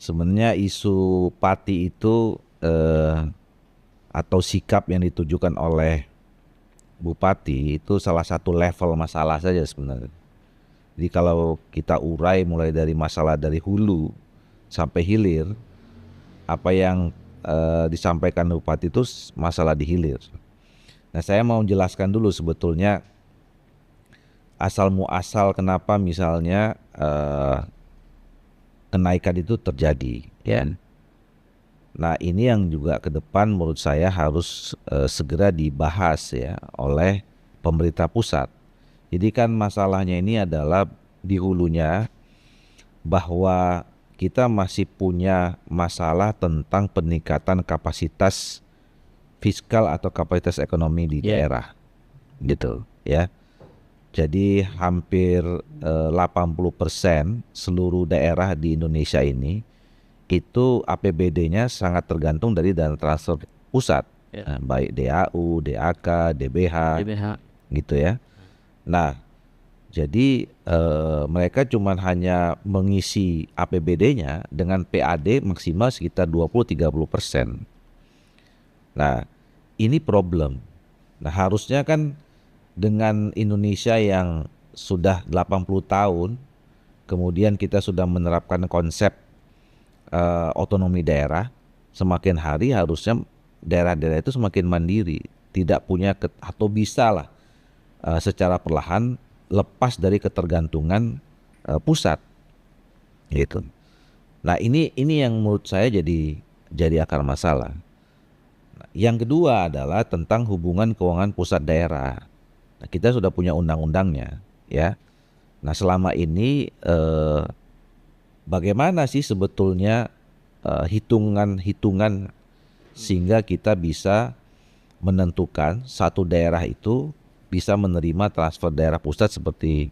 Sebenarnya isu Pati itu atau sikap yang ditujukan oleh Bupati itu salah satu level masalah saja sebenarnya. Jadi kalau kita urai mulai dari masalah dari hulu sampai hilir, apa yang disampaikan Bupati itu masalah di hilir. Nah, saya mau jelaskan dulu sebetulnya asal muasal kenapa misalnya kenaikan itu terjadi, ya. Nah, ini yang juga ke depan menurut saya harus segera dibahas ya oleh pemerintah pusat. Jadi kan masalahnya ini adalah di hulunya bahwa kita masih punya masalah tentang peningkatan kapasitas fiskal atau kapasitas ekonomi di daerah, gitu ya. Jadi hampir 80% seluruh daerah di Indonesia ini itu APBD-nya sangat tergantung dari dana transfer pusat, baik DAU, DAK, DBH, gitu ya. Nah, jadi mereka cuma hanya mengisi APBD-nya dengan PAD maksimal sekitar 20-30%. Nah, ini problem. Nah, harusnya kan dengan Indonesia yang sudah 80 tahun, kemudian kita sudah menerapkan konsep otonomi daerah, semakin hari harusnya daerah-daerah itu semakin mandiri, tidak punya atau bisa lah secara perlahan lepas dari ketergantungan pusat, gitu. Nah, ini yang menurut saya jadi akar masalah. Nah, yang kedua adalah tentang hubungan keuangan pusat daerah. Nah, kita sudah punya undang-undangnya, ya. Nah, selama ini bagaimana sih sebetulnya hitungan-hitungan sehingga kita bisa menentukan satu daerah itu bisa menerima transfer daerah pusat seperti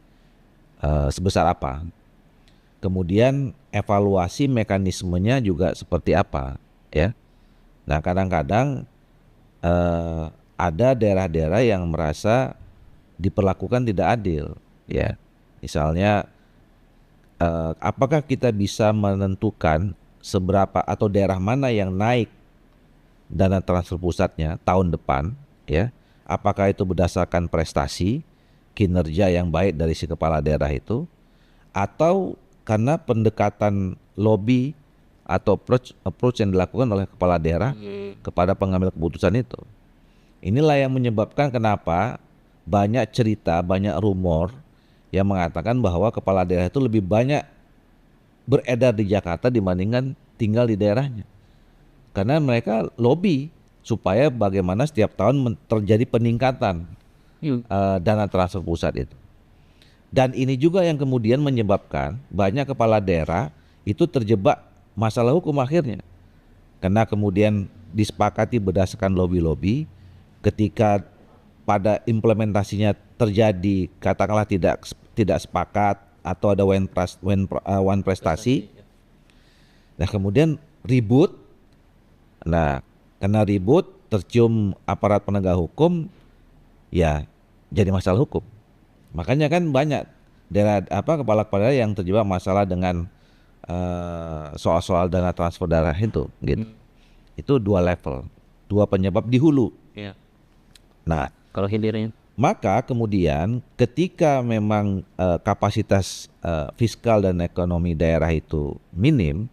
sebesar apa. Kemudian evaluasi mekanismenya juga seperti apa, ya. Nah, kadang-kadang ada daerah-daerah yang merasa diperlakukan tidak adil, ya. Misalnya apakah kita bisa menentukan seberapa atau daerah mana yang naik dana transfer pusatnya tahun depan, ya? Apakah itu berdasarkan prestasi, kinerja yang baik dari si kepala daerah itu, atau karena pendekatan lobby atau approach yang dilakukan oleh kepala daerah kepada pengambil keputusan itu. Inilah yang menyebabkan kenapa banyak cerita, banyak rumor yang mengatakan bahwa kepala daerah itu lebih banyak beredar di Jakarta dibandingkan tinggal di daerahnya. Karena mereka lobby supaya bagaimana setiap tahun terjadi peningkatan dana transfer pusat itu. Dan ini juga yang kemudian menyebabkan banyak kepala daerah itu terjebak masalah hukum akhirnya. Karena kemudian disepakati berdasarkan lobby-lobby, ketika pada implementasinya terjadi katakanlah tidak sepakat atau ada one prestasi. Nah, kemudian ribut. Nah, karena ribut tercium aparat penegak hukum, ya jadi masalah hukum. Makanya kan banyak daerah kepala-kepala yang terjebak masalah dengan soal-soal dana transfer daerah itu, gitu. Itu dua level, dua penyebab di hulu. Nah, kalau hilirnya, maka kemudian ketika memang kapasitas fiskal dan ekonomi daerah itu minim,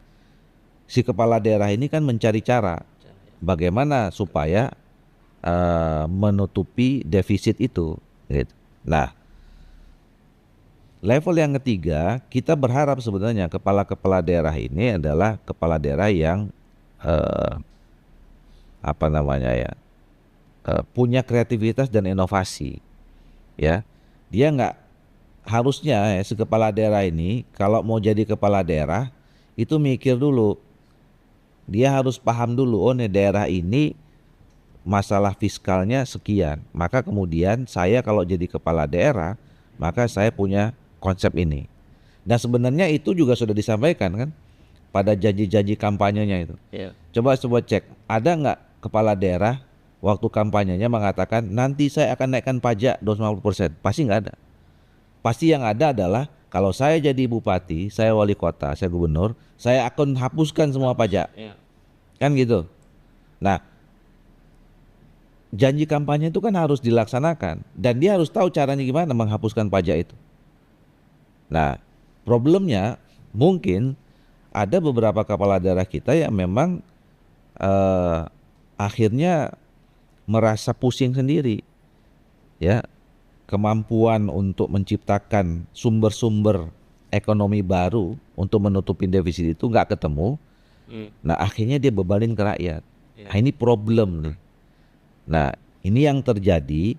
si kepala daerah ini kan mencari cara bagaimana supaya menutupi defisit itu, gitu. Nah, level yang ketiga, kita berharap sebenarnya kepala-kepala daerah ini adalah kepala daerah yang punya kreativitas dan inovasi, ya. Dia nggak harusnya si kepala daerah ini kalau mau jadi kepala daerah itu mikir dulu, dia harus paham dulu, oh nih daerah ini masalah fiskalnya sekian, maka kemudian saya kalau jadi kepala daerah maka saya punya konsep ini. Dan sebenarnya itu juga sudah disampaikan kan pada janji-janji kampanyenya itu. Coba cek, ada nggak kepala daerah waktu kampanyenya mengatakan nanti saya akan naikkan pajak 250%? Pasti nggak ada. Pasti yang ada adalah kalau saya jadi bupati, saya wali kota, saya gubernur, saya akan hapuskan semua pajak. Ya. Kan gitu. Nah, janji kampanye itu kan harus dilaksanakan dan dia harus tahu caranya gimana menghapuskan pajak itu. Nah, problemnya mungkin ada beberapa kepala daerah kita yang memang akhirnya merasa pusing sendiri, ya, kemampuan untuk menciptakan sumber-sumber ekonomi baru untuk menutupi defisit itu nggak ketemu. Nah, akhirnya dia bebalin ke rakyat. Nah, ini problem nih. Nah, ini yang terjadi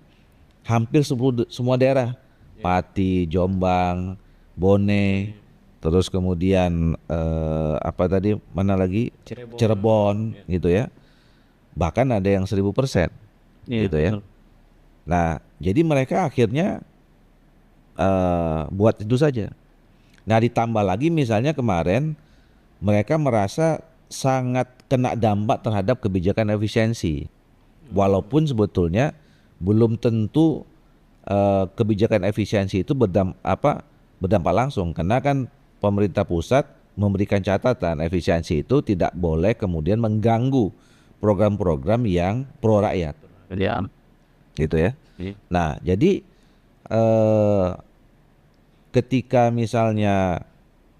hampir semua daerah, Pati, Jombang, Bone, terus kemudian apa tadi mana lagi, Cirebon gitu ya. Bahkan ada yang 1000% gitu ya. Betul. Nah, jadi mereka akhirnya buat itu saja. Nah, ditambah lagi misalnya kemarin mereka merasa sangat kena dampak terhadap kebijakan efisiensi. Walaupun sebetulnya belum tentu kebijakan efisiensi itu berdampak langsung, karena kan pemerintah pusat memberikan catatan efisiensi itu tidak boleh kemudian mengganggu program-program yang pro rakyat. Ya. Gitu ya. Nah, jadi ketika misalnya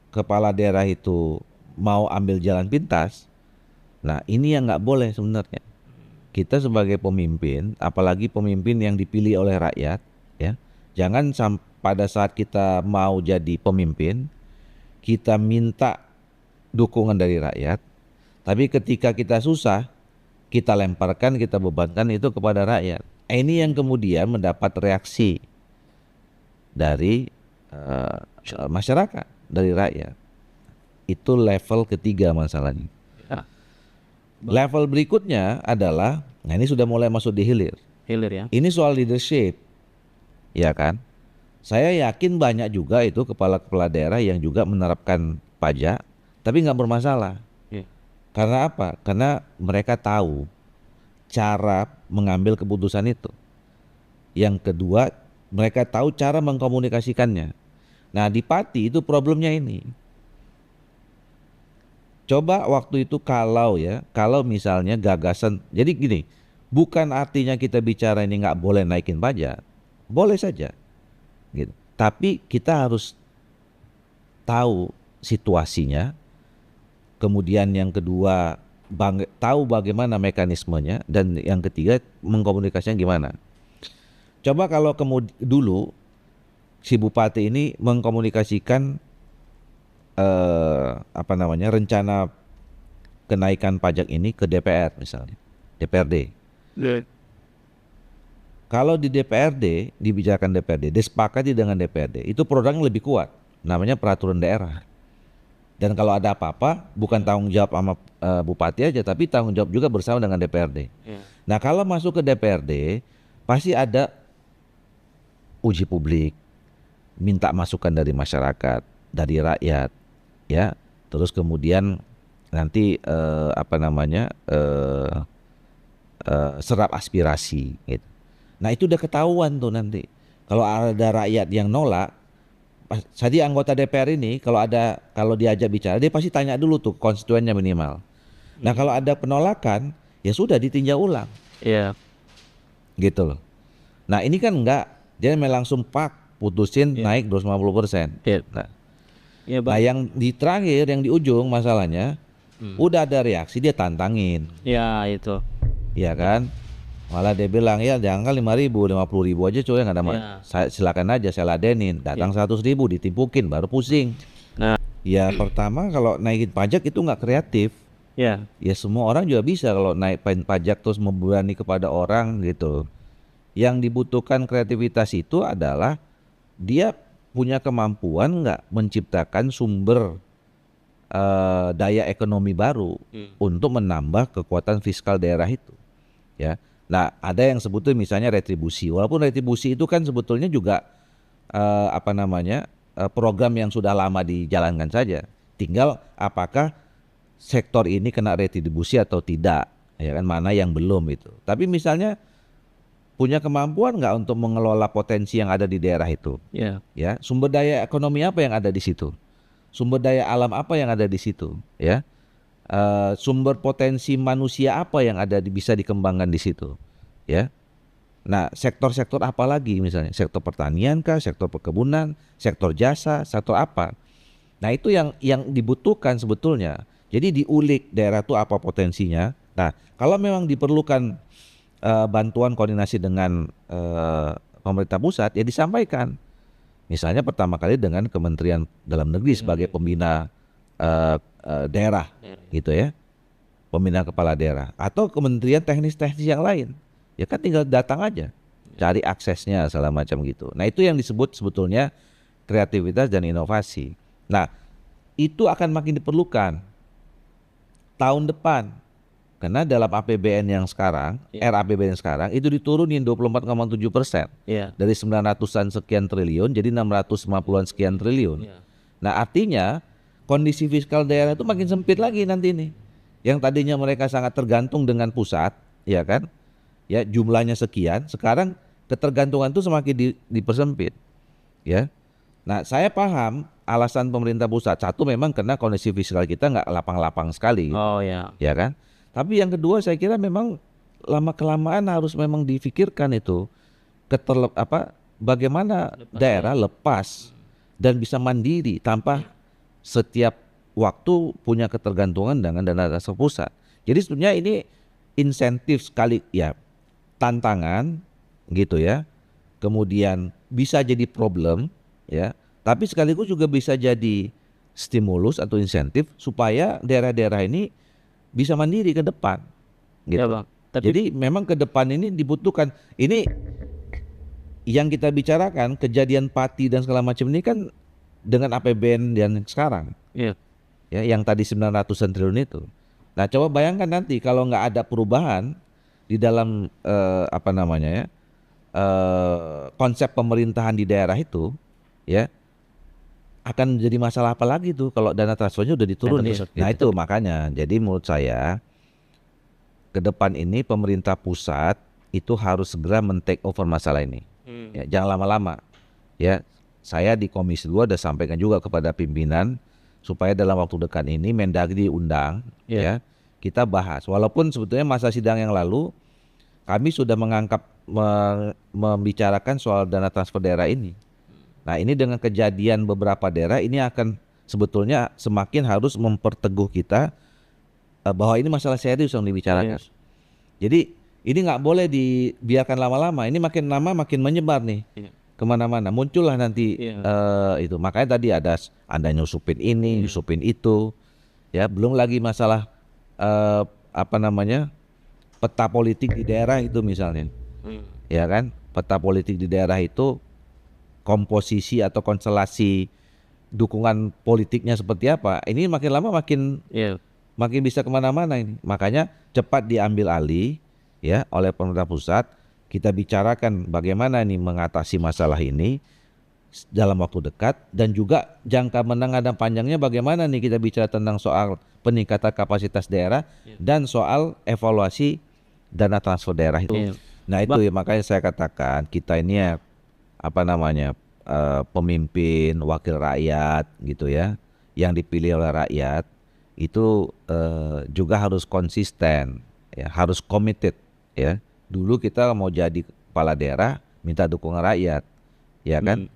kepala daerah itu mau ambil jalan pintas, nah ini yang nggak boleh sebenarnya. Kita sebagai pemimpin, apalagi pemimpin yang dipilih oleh rakyat, ya, jangan pada saat kita mau jadi pemimpin, kita minta dukungan dari rakyat, tapi ketika kita susah, kita lemparkan, kita bebankan itu kepada rakyat. Ini yang kemudian mendapat reaksi dari masyarakat, dari rakyat. Itu level ketiga masalahnya. Ya. Level berikutnya adalah, nah ini sudah mulai masuk di hilir. Hilir ya. Ini soal leadership, ya kan? Saya yakin banyak juga itu kepala-kepala daerah yang juga menerapkan pajak, tapi nggak bermasalah. Ya. Karena apa? Karena mereka tahu cara mengambil keputusan itu. Yang kedua, mereka tahu cara mengkomunikasikannya. Nah, di Pati itu problemnya ini. Coba waktu itu kalau misalnya gagasan, jadi gini, bukan artinya kita bicara ini nggak boleh naikin pajak, boleh saja, gitu. Tapi kita harus tahu situasinya. Kemudian yang kedua, tahu bagaimana mekanismenya, dan yang ketiga mengkomunikasinya gimana. Coba kalau dulu si bupati ini mengkomunikasikan rencana kenaikan pajak ini ke DPR misalnya, DPRD. Kalau di DPRD, dibicarakan DPRD, disepakati dengan DPRD, itu produknya lebih kuat, namanya peraturan daerah. Dan kalau ada apa-apa, bukan tanggung jawab sama bupati aja, tapi tanggung jawab juga bersama dengan DPRD. Nah, kalau masuk ke DPRD, pasti ada uji publik, minta masukan dari masyarakat, dari rakyat, ya. Terus kemudian nanti serap aspirasi, gitu. Nah, itu udah ketahuan tuh nanti. Kalau ada rakyat yang nolak, jadi anggota DPR ini kalau diajak bicara, dia pasti tanya dulu tuh konstituennya minimal. Nah, kalau ada penolakan, ya sudah ditinjau ulang. Iya. Gitu loh. Nah, ini kan enggak, dia langsung putusin naik 250%. Nah, nah, yang di terakhir, yang di ujung masalahnya, udah ada reaksi, dia tantangin. Ya, itu. Iya kan? Malah dia bilang, ya jangan 5.000, 50.000 aja coy, nggak ada silakan aja, saya ladenin. Datang 100.000 ditimpukin, baru pusing. Nah, ya pertama kalau naikin pajak itu nggak kreatif. Ya semua orang juga bisa kalau naikin pajak terus membebani kepada orang gitu. Yang dibutuhkan kreativitas itu adalah dia punya kemampuan nggak menciptakan sumber daya ekonomi baru untuk menambah kekuatan fiskal daerah itu, ya. Nah, ada yang sebutnya misalnya retribusi. Walaupun retribusi itu kan sebetulnya juga program yang sudah lama dijalankan saja. Tinggal apakah sektor ini kena retribusi atau tidak, ya kan, mana yang belum itu. Tapi misalnya punya kemampuan nggak untuk mengelola potensi yang ada di daerah itu? Ya, sumber daya ekonomi apa yang ada di situ? Sumber daya alam apa yang ada di situ? Ya, sumber potensi manusia apa yang ada bisa dikembangkan di situ? Ya, nah sektor-sektor apa lagi misalnya? Sektor pertanian kah? Sektor perkebunan? Sektor jasa? Sektor apa? Nah itu yang dibutuhkan sebetulnya. Jadi diulik daerah itu apa potensinya. Nah kalau memang diperlukan bantuan koordinasi dengan pemerintah pusat ya disampaikan. Misalnya pertama kali dengan Kementerian Dalam Negeri sebagai pembina daerah gitu ya. Pembina kepala daerah atau kementerian teknis-teknis yang lain. Ya kan tinggal datang aja. Cari aksesnya segala macam gitu. Nah itu yang disebut sebetulnya kreativitas dan inovasi. Nah, itu akan makin diperlukan tahun depan. Karena dalam APBN yang sekarang, RAPBN yang sekarang itu diturunin 24,7%. Dari 900-an sekian triliun jadi 650-an sekian triliun. Nah, artinya kondisi fiskal daerah itu makin sempit lagi nanti nih. Yang tadinya mereka sangat tergantung dengan pusat, ya kan? Ya, jumlahnya sekian, sekarang ketergantungan itu semakin dipersempit. Ya. Nah, saya paham alasan pemerintah pusat. Satu memang karena kondisi fiskal kita nggak lapang-lapang sekali, ya kan. Tapi yang kedua saya kira memang lama-kelamaan harus memang difikirkan itu bagaimana daerah lepas dan bisa mandiri tanpa setiap waktu punya ketergantungan dengan dana dasar pusat. Jadi sebenarnya ini insentif sekali ya, tantangan gitu ya. Kemudian bisa jadi problem ya, tapi sekaligus juga bisa jadi stimulus atau insentif supaya daerah-daerah ini bisa mandiri ke depan gitu. Ya Bang. Jadi memang ke depan ini dibutuhkan. Ini yang kita bicarakan kejadian Pati dan segala macam ini kan dengan APBN yang sekarang. Ya, yang tadi 900-an triliun itu. Nah, coba bayangkan nanti kalau nggak ada perubahan di dalam konsep pemerintahan di daerah itu, ya akan jadi masalah apa lagi tuh kalau dana transfernya udah diturunin. Nah itu makanya, jadi menurut saya ke depan ini pemerintah pusat itu harus segera men-take over masalah ini. Ya, jangan lama-lama. Ya, saya di Komisi 2 udah sampaikan juga kepada pimpinan supaya dalam waktu dekat ini Mendagri diundang, ya kita bahas. Walaupun sebetulnya masa sidang yang lalu kami sudah membicarakan soal dana transfer daerah ini. Nah ini dengan kejadian beberapa daerah ini akan sebetulnya semakin harus memperteguh kita bahwa ini masalah serius yang dibicarakan. Jadi ini nggak boleh dibiarkan lama-lama. Ini makin lama makin menyebar nih kemana-mana. Muncullah nanti itu. Makanya tadi ada nyusupin ini, nyusupin itu. Ya belum lagi masalah peta politik di daerah itu misalnya, ya kan? Peta politik di daerah itu komposisi atau konstelasi dukungan politiknya seperti apa? Ini makin lama makin bisa kemana-mana ini. Makanya cepat diambil alih ya oleh pemerintah pusat. Kita bicarakan bagaimana nih mengatasi masalah ini dalam waktu dekat dan juga jangka menengah dan panjangnya bagaimana nih kita bicara tentang soal peningkatan kapasitas daerah dan soal evaluasi dana transfer daerah itu. Nah itu ya makanya saya katakan kita ini ya pemimpin wakil rakyat gitu ya, yang dipilih oleh rakyat itu juga harus konsisten ya, harus committed ya. Dulu kita mau jadi kepala daerah minta dukungan rakyat ya kan.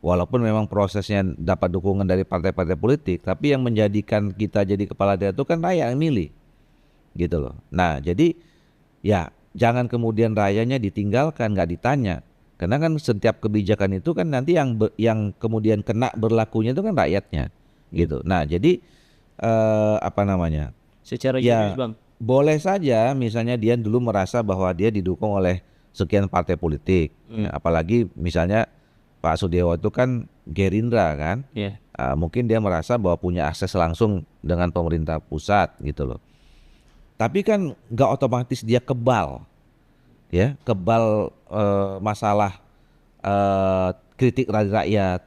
Walaupun memang prosesnya dapat dukungan dari partai-partai politik, tapi yang menjadikan kita jadi kepala daerah itu kan rakyat yang milih gitu loh. Nah jadi ya jangan kemudian rakyatnya ditinggalkan, nggak ditanya. Karena kan setiap kebijakan itu kan nanti yang kemudian kena berlakunya itu kan rakyatnya, gitu. Nah jadi secara ya juridis Bang, boleh saja misalnya dia dulu merasa bahwa dia didukung oleh sekian partai politik, apalagi misalnya Pak Sudewo itu kan Gerindra kan, mungkin dia merasa bahwa punya akses langsung dengan pemerintah pusat gitu loh. Tapi kan nggak otomatis dia kebal, ya kebal masalah kritik dari rakyat,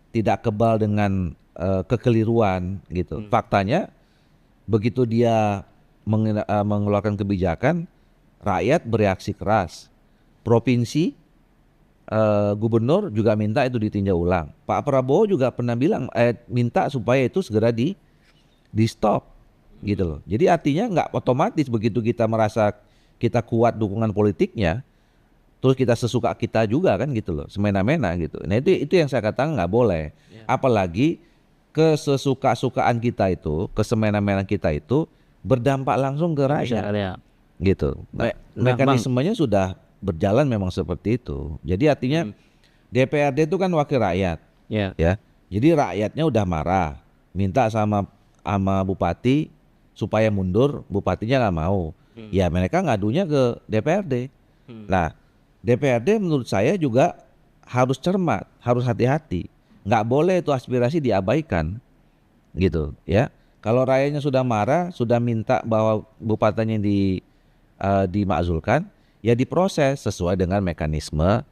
tidak kebal dengan kekeliruan gitu. Faktanya begitu dia mengeluarkan kebijakan, rakyat bereaksi keras, provinsi, gubernur juga minta itu ditinjau ulang. Pak Prabowo juga pernah bilang minta supaya itu segera di stop gitu loh. Jadi artinya nggak otomatis begitu kita merasa kita kuat dukungan politiknya, terus kita sesuka kita juga kan gitu loh, semena-mena gitu. Nah itu yang saya katakan nggak boleh. Apalagi kesesuka-sukaan kita itu, kesemena-mena kita itu berdampak langsung ke rakyat gitu. Nah, mekanismenya sudah berjalan memang seperti itu. Jadi artinya DPRD itu kan wakil rakyat, ya. Jadi rakyatnya udah marah, minta sama bupati supaya mundur, bupatinya nggak mau. Ya mereka ngadunya ke DPRD. Nah, DPRD menurut saya juga harus cermat, harus hati-hati. Nggak boleh itu aspirasi diabaikan, gitu, ya. Kalau rakyatnya sudah marah, sudah minta bahwa bupatinya dimakzulkan, ya diproses sesuai dengan mekanisme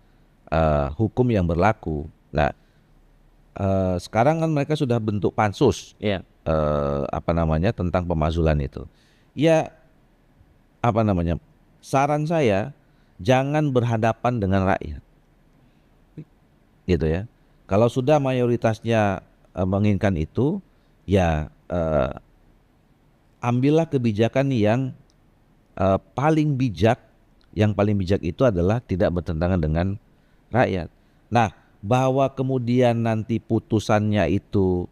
hukum yang berlaku. Nah, sekarang kan mereka sudah bentuk pansus, tentang pemakzulan itu. Ya, saran saya jangan berhadapan dengan rakyat, gitu ya. Kalau sudah mayoritasnya menginginkan itu, ya ambillah kebijakan yang paling bijak. Yang paling bijak itu adalah tidak bertentangan dengan rakyat. Nah, bahwa kemudian nanti putusannya itu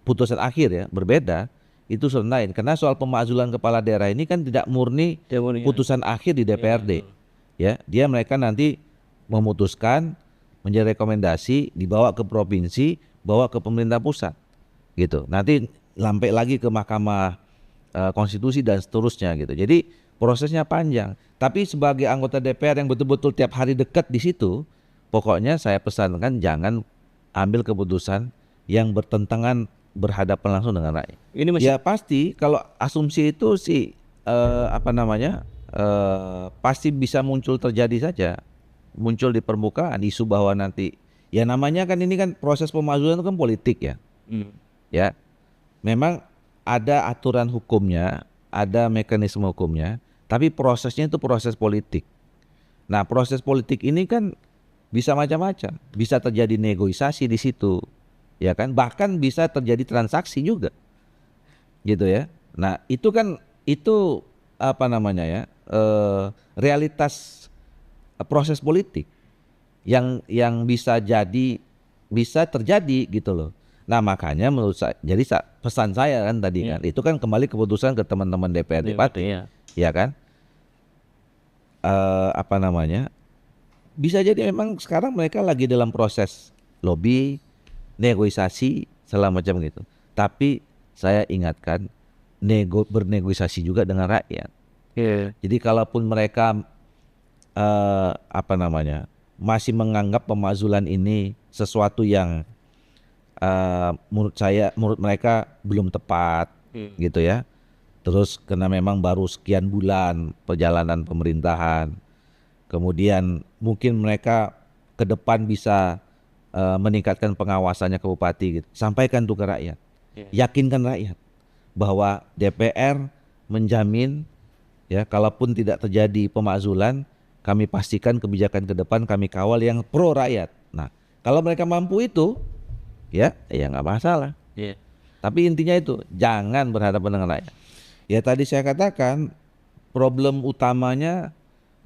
putusan akhir ya berbeda, itu soal lain. Karena soal pemakzulan kepala daerah ini kan tidak murni putusan akhir di DPRD. Ya, mereka nanti memutuskan, menjadi rekomendasi, dibawa ke provinsi, bawa ke pemerintah pusat, gitu. Nanti sampai lagi ke Mahkamah Konstitusi dan seterusnya, gitu. Jadi prosesnya panjang. Tapi sebagai anggota DPR yang betul-betul tiap hari dekat di situ, pokoknya saya pesankan jangan ambil keputusan yang bertentangan berhadapan langsung dengan rakyat. Ya pasti kalau asumsi itu sih pasti bisa muncul terjadi saja. Muncul di permukaan isu bahwa nanti ya namanya kan ini kan proses pemakzulan itu kan politik ya. Ya. Memang ada aturan hukumnya, ada mekanisme hukumnya, tapi prosesnya itu proses politik. Nah, proses politik ini kan bisa macam-macam, bisa terjadi negosiasi di situ. Ya kan? Bahkan bisa terjadi transaksi juga. Gitu ya. Nah, itu kan realitas proses politik yang bisa terjadi gitu loh. Nah makanya menurut saya, jadi pesan saya kan tadi kan itu kan kembali keputusan ke teman-teman DPRD ya kan, bisa jadi memang sekarang mereka lagi dalam proses lobby, negosiasi segala macam gitu. Tapi saya ingatkan bernegosiasi juga dengan rakyat. Jadi kalaupun mereka masih menganggap pemakzulan ini sesuatu yang menurut mereka belum tepat, gitu ya. Terus karena memang baru sekian bulan perjalanan pemerintahan, kemudian mungkin mereka ke depan bisa meningkatkan pengawasannya ke bupati, gitu. Sampaikan tuh ke rakyat, yakinkan rakyat bahwa DPR menjamin ya kalaupun tidak terjadi pemakzulan, kami pastikan kebijakan ke depan kami kawal yang pro rakyat. Nah, kalau mereka mampu itu, ya nggak masalah. Tapi intinya itu jangan berhadapan dengan rakyat. Ya tadi saya katakan problem utamanya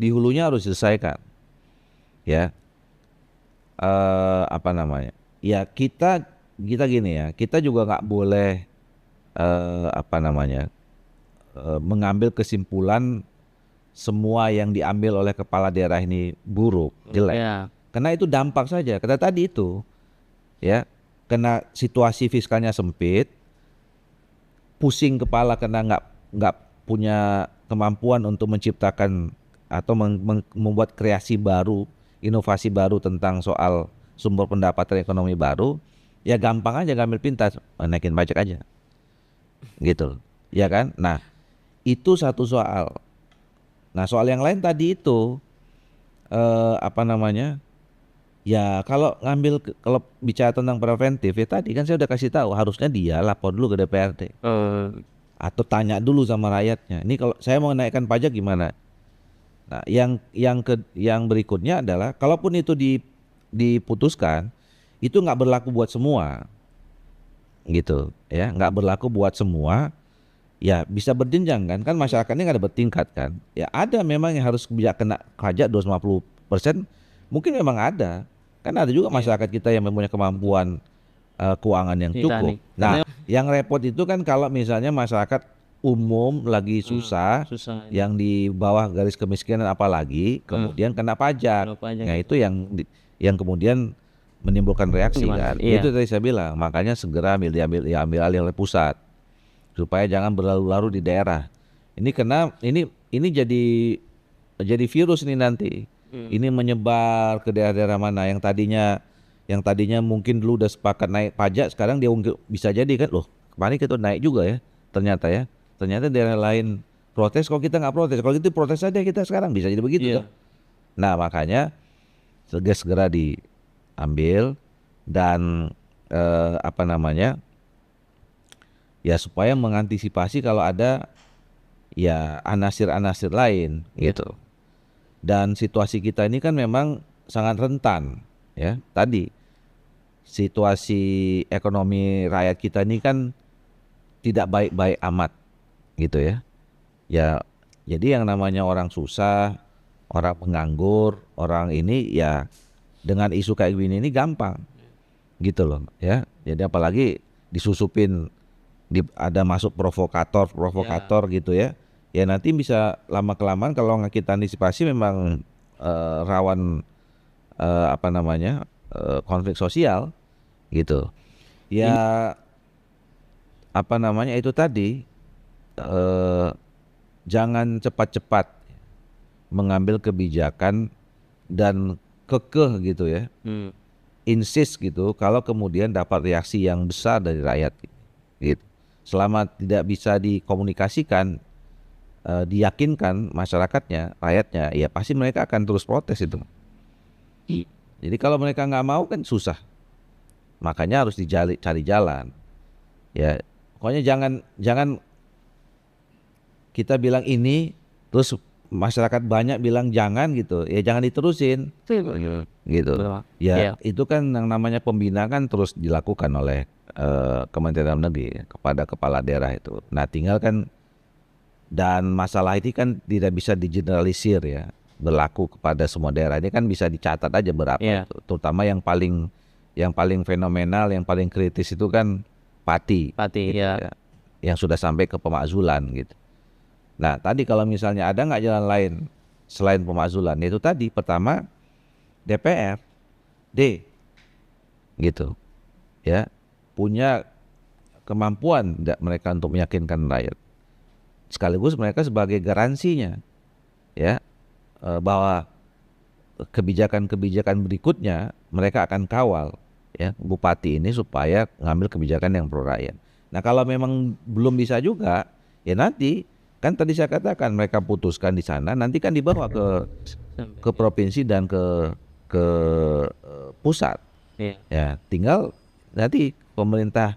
di hulunya harus diselesaikan. Ya, Ya kita gini ya, kita juga nggak boleh mengambil kesimpulan semua yang diambil oleh kepala daerah ini buruk, jelek. Karena itu dampak saja. Kata tadi itu, ya, kena situasi fiskalnya sempit, pusing kepala karena nggak punya kemampuan untuk menciptakan atau membuat kreasi baru, inovasi baru tentang soal sumber pendapatan ekonomi baru, ya gampang aja ngambil pintas, naikin pajak aja, gitu, ya kan? Nah, itu satu soal. Nah soal yang lain tadi itu ya kalau bicara tentang preventif ya tadi kan saya udah kasih tahu harusnya dia lapor dulu ke DPRD atau tanya dulu sama rakyatnya. Ini kalau saya mau naikkan pajak gimana? Nah, yang berikutnya adalah kalaupun itu diputuskan, itu nggak berlaku buat semua, gitu ya, nggak berlaku buat semua. Ya bisa berjenjang kan masyarakatnya nggak ada bertingkat kan. Ya ada memang yang harus bisa kena pajak 250%, mungkin memang ada. Kan ada juga masyarakat kita yang mempunyai kemampuan keuangan yang cukup. Titanic. Nah, Karena yang repot itu kan kalau misalnya masyarakat umum lagi susah, susah ini. yang di bawah garis kemiskinan apalagi, kemudian kena pajak. Kenapa aja Nah, gitu. itu yang kemudian menimbulkan reaksi Gimana? kan. Iya. Itu tadi saya bilang, makanya segera diambil alih oleh pusat supaya jangan berlalu-lalu di daerah. Ini kena ini jadi virus ini nanti. Ini menyebar ke daerah-daerah mana yang tadinya mungkin dulu udah sepakat naik pajak, sekarang dia bisa jadi kan loh, kemarin kita naik juga ya. Ternyata ya. Ternyata daerah lain protes, kok kita nggak protes. Kalau gitu protes saja kita sekarang, bisa jadi begitu Iya. tuh. Nah, makanya segera diambil dan apa namanya? Ya supaya mengantisipasi kalau ada ya anasir-anasir lain gitu. Dan situasi kita ini kan memang sangat rentan ya. Tadi situasi ekonomi rakyat kita ini kan tidak baik-baik amat gitu ya. Ya jadi yang namanya orang susah, orang penganggur, orang ini ya dengan isu kayak gini ini gampang gitu loh ya. Jadi apalagi disusupin ada masuk provokator gitu ya. Ya nanti bisa lama kelamaan kalau nggak kita antisipasi memang rawan apa namanya konflik sosial gitu. Ini Ya apa namanya itu tadi eh, jangan cepat-cepat mengambil kebijakan dan kekeh gitu ya, insist gitu kalau kemudian dapat reaksi yang besar dari rakyat gitu. Selama tidak bisa dikomunikasikan, diyakinkan masyarakatnya, rakyatnya, ya pasti mereka akan terus protes itu. Jadi kalau mereka nggak mau kan susah. Makanya harus cari jalan. Ya, pokoknya jangan jangan kita bilang ini terus masyarakat banyak bilang jangan gitu. Ya jangan diterusin gitu. Betul. Ya Iya. itu kan yang namanya pembinaan kan terus dilakukan oleh Kementerian Dalam Negeri kepada kepala daerah itu. Nah, tinggal kan dan masalah ini kan tidak bisa digeneralisir ya, berlaku kepada semua daerah. Ini kan bisa dicatat aja berapa Iya. itu. Terutama yang paling fenomenal, yang paling kritis itu kan Pati gitu Ya. ya, yang sudah sampai ke pemakzulan gitu. Nah, tadi kalau misalnya ada nggak jalan lain selain pemakzulan, itu tadi pertama DPR gitu ya, punya kemampuan tidak mereka untuk meyakinkan rakyat. Sekaligus mereka sebagai garansinya ya bahwa kebijakan-kebijakan berikutnya mereka akan kawal ya bupati ini supaya ngambil kebijakan yang pro rakyat. Nah, kalau memang belum bisa juga, ya nanti kan tadi saya katakan mereka putuskan di sana, nanti kan dibawa ke provinsi dan ke pusat. Iya. Ya, tinggal nanti pemerintah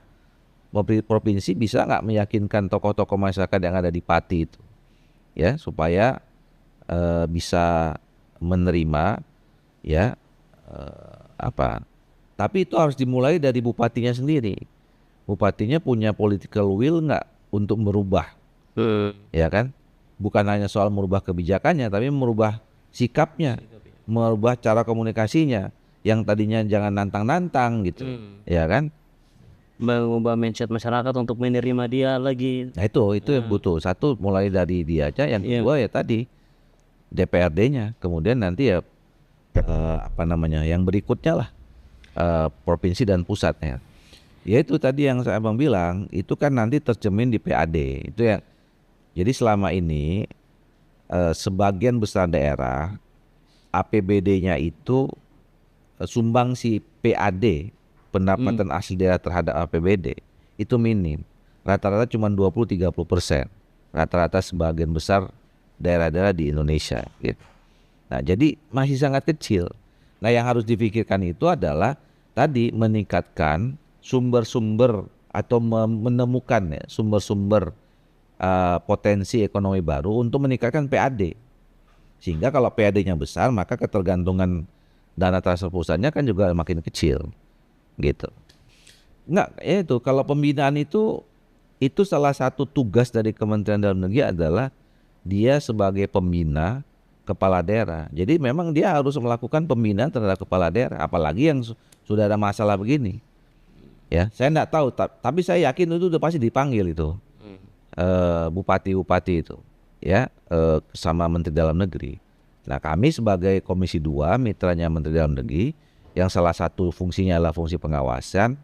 provinsi bisa nggak meyakinkan tokoh-tokoh masyarakat yang ada di Pati itu, ya supaya bisa menerima ya apa. Tapi itu harus dimulai dari bupatinya sendiri. Bupatinya punya political will nggak untuk merubah, ya kan? Bukan hanya soal merubah kebijakannya, tapi merubah sikapnya, merubah cara komunikasinya. Yang tadinya jangan nantang-nantang gitu, ya kan? Mengubah mindset masyarakat untuk menerima dia lagi. Nah itu yang butuh. Satu mulai dari dia aja, yang Iya. kedua ya tadi DPRD-nya, kemudian nanti ya apa namanya yang berikutnya lah provinsi dan pusatnya. Ya itu tadi yang saya abang bilang, itu kan nanti tercermin di PAD. Itu yang jadi selama ini sebagian besar daerah APBD-nya itu sumbangsi PAD, pendapatan asli daerah terhadap APBD itu minim. Rata-rata cuma 20-30%. Rata-rata sebagian besar daerah-daerah di Indonesia gitu. Nah, jadi masih sangat kecil. Nah, yang harus difikirkan itu adalah tadi meningkatkan sumber-sumber atau menemukan ya, sumber-sumber potensi ekonomi baru untuk meningkatkan PAD. Sehingga kalau PAD-nya besar, maka ketergantungan dana transfer pusatnya kan juga makin kecil, gitu. Enggak, ya itu kalau pembinaan itu salah satu tugas dari Kementerian Dalam Negeri adalah dia sebagai pembina kepala daerah. Jadi memang dia harus melakukan pembinaan terhadap kepala daerah, apalagi yang sudah ada masalah begini. Ya, saya enggak tahu, tapi saya yakin itu udah pasti dipanggil itu bupati-bupati itu, ya, sama Menteri Dalam Negeri. Nah, kami sebagai Komisi 2 mitranya Menteri Dalam Negeri, yang salah satu fungsinya adalah fungsi pengawasan,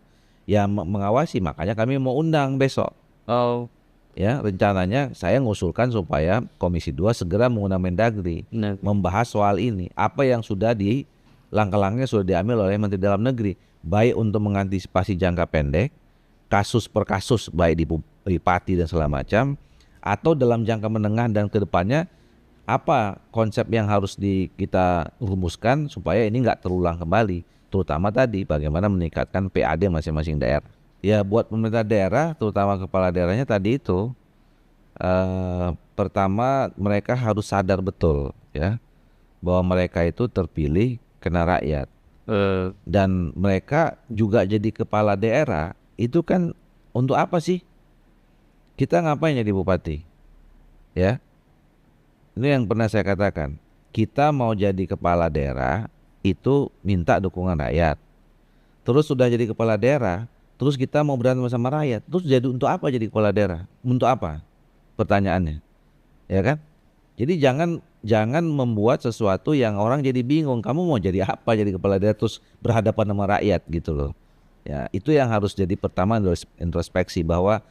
ya mengawasi. Makanya kami mau undang besok. Oh, Ya, rencananya saya ngusulkan supaya Komisi 2 segera mengundang Mendagri nah, membahas soal ini. Apa yang sudah langkah-langkahnya sudah diambil oleh Menteri Dalam Negeri, baik untuk mengantisipasi jangka pendek, kasus per kasus baik di Pati dan segala macam, atau dalam jangka menengah dan kedepannya apa konsep yang harus kita rumuskan supaya ini nggak terulang kembali, terutama tadi bagaimana meningkatkan PAD masing-masing daerah. Ya buat pemerintah daerah, terutama kepala daerahnya tadi itu, pertama mereka harus sadar betul ya bahwa mereka itu terpilih kena rakyat, dan mereka juga jadi kepala daerah itu kan untuk apa sih? Kita ngapain jadi bupati? Ya, ini yang pernah saya katakan. Kita mau jadi kepala daerah itu minta dukungan rakyat. Terus sudah jadi kepala daerah, terus kita mau berantem sama rakyat. Terus jadi untuk apa jadi kepala daerah? Untuk apa? Pertanyaannya, ya kan? Jadi jangan membuat sesuatu yang orang jadi bingung. Kamu mau jadi apa jadi kepala daerah terus berhadapan sama rakyat gitu loh. Ya, itu yang harus jadi pertama introspeksi bahwa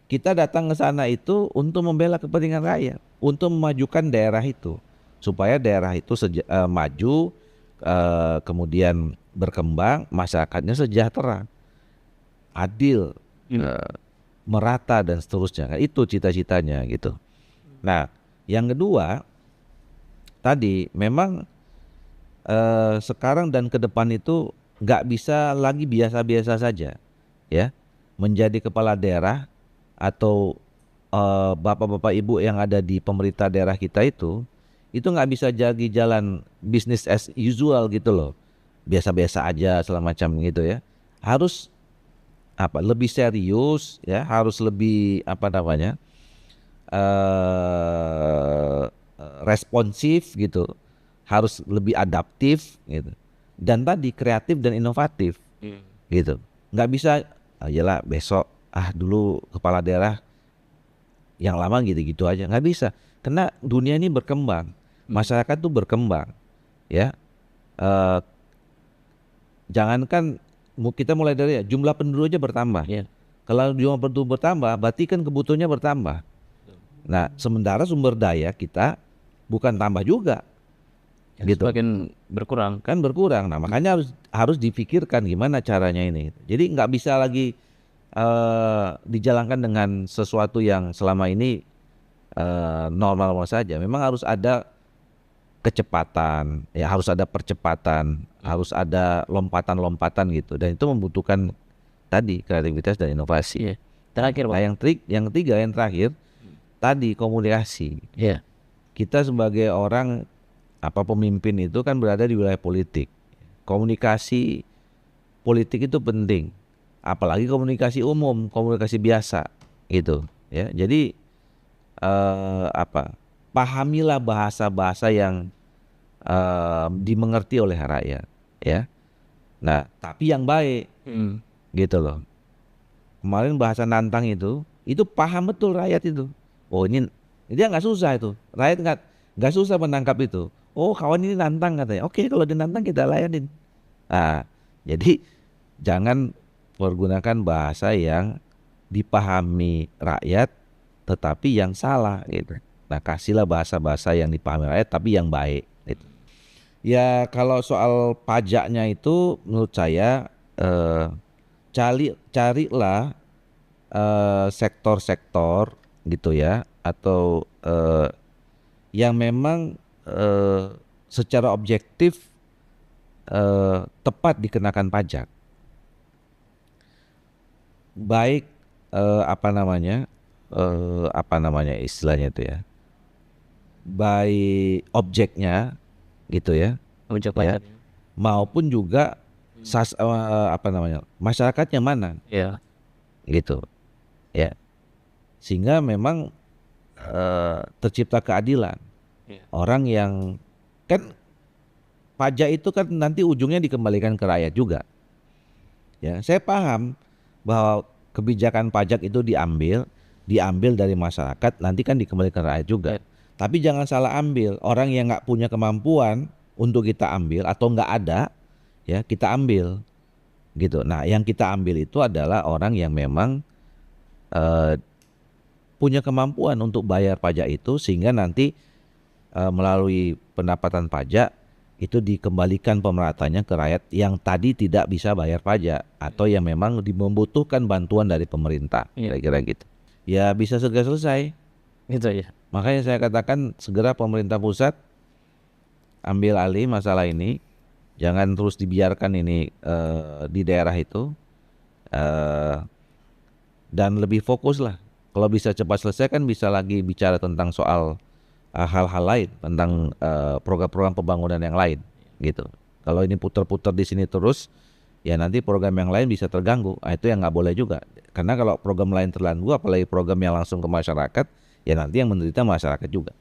kita datang ke sana itu untuk membela kepentingan rakyat, untuk memajukan daerah itu supaya daerah itu maju, kemudian berkembang, masyarakatnya sejahtera, adil, merata dan seterusnya. Itu cita-citanya gitu. Nah, yang kedua tadi memang sekarang dan ke depan itu nggak bisa lagi biasa-biasa saja, ya, menjadi kepala daerah atau bapak-bapak ibu yang ada di pemerintah daerah kita itu nggak bisa jadi jalan bisnis as usual gitu loh, biasa-biasa aja segala macam gitu ya. Harus lebih serius ya, harus lebih responsif gitu, harus lebih adaptif gitu, dan tadi kreatif dan inovatif gitu. Nggak bisa iyalah besok dulu kepala daerah yang lama gitu-gitu aja, nggak bisa. Karena dunia ini berkembang, masyarakat tuh berkembang ya. Jangankan kita mulai dari jumlah penduduk aja bertambah. Kalau jumlah penduduk bertambah, berarti kan kebutuhannya bertambah. Nah, sementara sumber daya kita bukan tambah juga, gitu. semakin berkurang. Kan berkurang. Nah, makanya harus dipikirkan gimana caranya ini. Jadi nggak bisa lagi dijalankan dengan sesuatu yang selama ini normal saja. Memang harus ada kecepatan, ya harus ada percepatan, harus ada lompatan-lompatan gitu. Dan itu membutuhkan tadi kreativitas dan inovasi. Terakhir, Pak. Nah, yang ketiga, yang terakhir tadi komunikasi. Kita sebagai orang pemimpin itu kan berada di wilayah politik. Komunikasi politik itu penting. Apalagi komunikasi umum, komunikasi biasa gitu ya. Jadi pahamilah bahasa-bahasa yang dimengerti oleh rakyat ya. Nah, tapi yang baik gitu loh. Kemarin bahasa nantang itu paham betul rakyat itu. Oh, ini dia nggak susah itu. Rakyat nggak susah menangkap itu. Oh, kawan ini nantang katanya. Oke, kalau dinantang kita layanin. Nah, jadi jangan pergunakan bahasa yang dipahami rakyat tetapi yang salah gitu. Nah, kasihlah bahasa-bahasa yang dipahami rakyat tapi yang baik gitu. Ya, kalau soal pajaknya itu menurut saya carilah sektor-sektor gitu ya, atau yang memang secara objektif tepat dikenakan pajak. Baik istilahnya itu ya, baik objeknya gitu ya, objek ya, pajak. maupun juga masyarakatnya mana Ya, gitu ya, sehingga memang tercipta keadilan. ya, Orang yang kan pajak itu kan nanti ujungnya dikembalikan ke rakyat juga. Ya, saya paham bahwa kebijakan pajak itu diambil dari masyarakat, nanti kan dikembalikan ke rakyat juga. ya, Tapi jangan salah ambil, orang yang nggak punya kemampuan untuk kita ambil atau nggak ada, ya kita ambil gitu. Nah, yang kita ambil itu adalah orang yang memang eh, punya kemampuan untuk bayar pajak itu, sehingga nanti melalui pendapatan pajak itu dikembalikan pemeratanya ke rakyat yang tadi tidak bisa bayar pajak atau yang memang membutuhkan bantuan dari pemerintah, ya, kira-kira gitu. Ya bisa segera selesai. itu ya. Makanya saya katakan segera pemerintah pusat ambil alih masalah ini, jangan terus dibiarkan ini di daerah itu, eh, dan lebih fokus lah. Kalau bisa cepat selesai kan bisa lagi bicara tentang soal hal-hal lain, tentang program-program pembangunan yang lain gitu. Kalau ini putar-putar di sini terus, ya nanti program yang lain bisa terganggu. Itu yang nggak boleh juga. Karena kalau program lain terganggu, apalagi program yang langsung ke masyarakat, ya nanti yang menderita masyarakat juga.